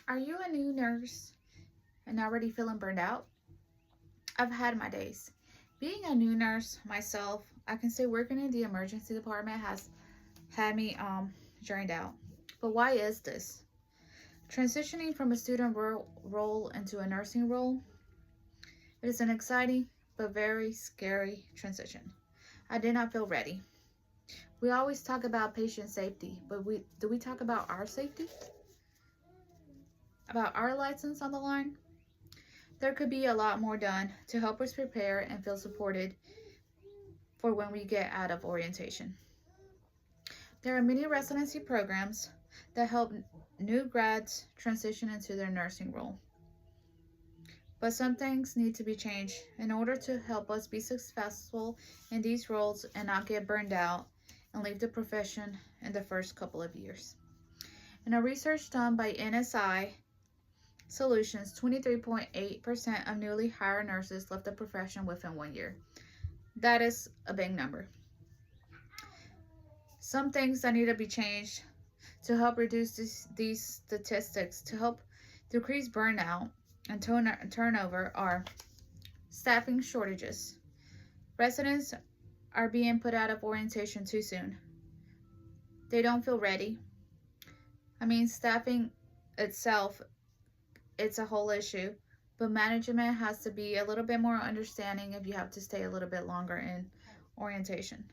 Are you a new nurse and already feeling burned out? I've had my days. Being a new nurse myself, I can say working in the emergency department has had me drained out. But why is this? Transitioning from a student role into a nursing role, it is an exciting but very scary transition. I did not feel ready. We always talk about patient safety, but do we talk about our safety? About our license on the line? There could be a lot more done to help us prepare and feel supported for when we get out of orientation. There are many residency programs that help new grads transition into their nursing role. But some things need to be changed in order to help us be successful in these roles and not get burned out and leave the profession in the first couple of years. In a research done by NSI Solutions, 23.8% of newly hired nurses left the profession within 1 year. That is a big number. Some things that need to be changed to help reduce these statistics, to help decrease burnout and turnover, are staffing shortages. Residents are being put out of orientation too soon. They don't feel ready. Staffing itself, it's a whole issue, but management has to be a little bit more understanding if you have to stay a little bit longer in orientation.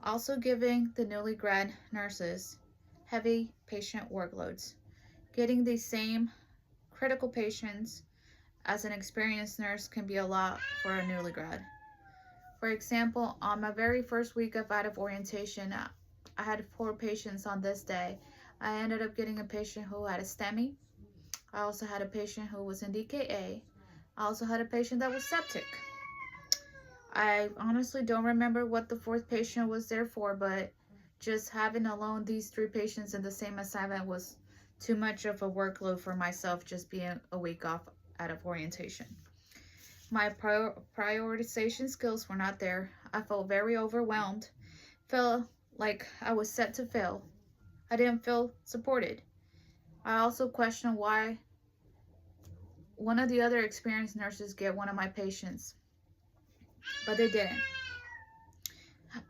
Also giving the newly grad nurses heavy patient workloads. Getting the same critical patients as an experienced nurse can be a lot for a newly grad. For example, on my very first week of out of orientation, I had 4 patients on this day. I ended up getting a patient who had a STEMI. I also had a patient who was in DKA. I also had a patient that was septic. I honestly don't remember what the 4th patient was there for, but just having alone these 3 patients in the same assignment was too much of a workload for myself, just being a week off out of orientation. My prioritization skills were not there. I felt very overwhelmed. Felt like I was set to fail. I didn't feel supported. I also questioned why one of the other experienced nurses get one of my patients, but they didn't.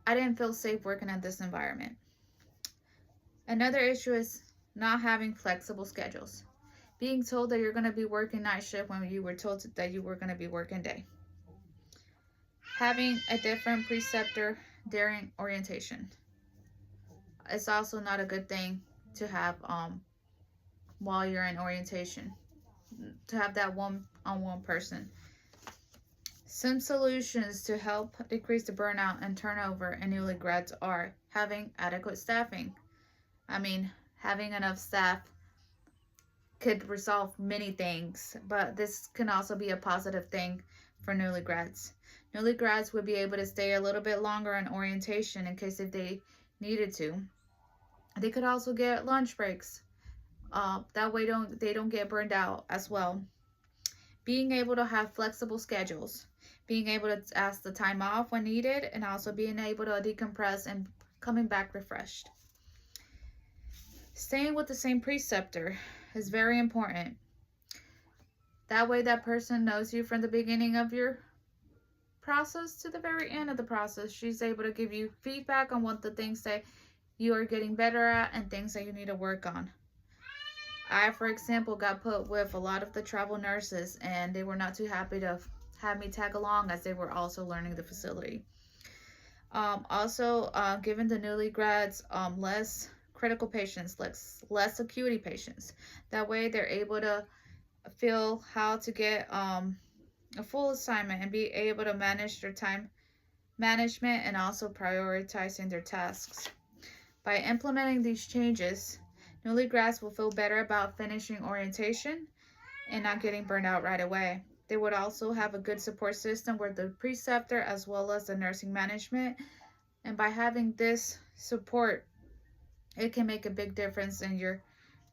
I didn't feel safe working in this environment. Another issue is not having flexible schedules. Being told that you're going to be working night shift when you were told that you were going to be working day. Having a different preceptor during orientation. It's also not a good thing to have while you're in orientation, to have that one-on-one person. Some solutions to help decrease the burnout and turnover in newly grads are having adequate staffing. Having enough staff could resolve many things, but this can also be a positive thing for newly grads. Newly grads would be able to stay a little bit longer in orientation in case if they needed to. They could also get lunch breaks. That way they don't get burned out as well. Being able to have flexible schedules. Being able to ask the time off when needed, and also being able to decompress and coming back refreshed. Staying with the same preceptor is very important. That way that person knows you from the beginning of your process to the very end of the process. She's able to give you feedback on what the things that you are getting better at and things that you need to work on. I, for example, got put with a lot of the travel nurses, and they were not too happy to have me tag along, as they were also learning the facility. Giving the newly grads less critical patients, less acuity patients. That way they're able to feel how to get a full assignment and be able to manage their time management and also prioritizing their tasks. By implementing these changes, newly grads will feel better about finishing orientation and not getting burned out right away. They would also have a good support system with the preceptor as well as the nursing management. And by having this support, it can make a big difference in your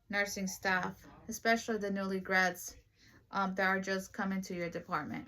nursing staff, especially the newly grads that are just coming to your department.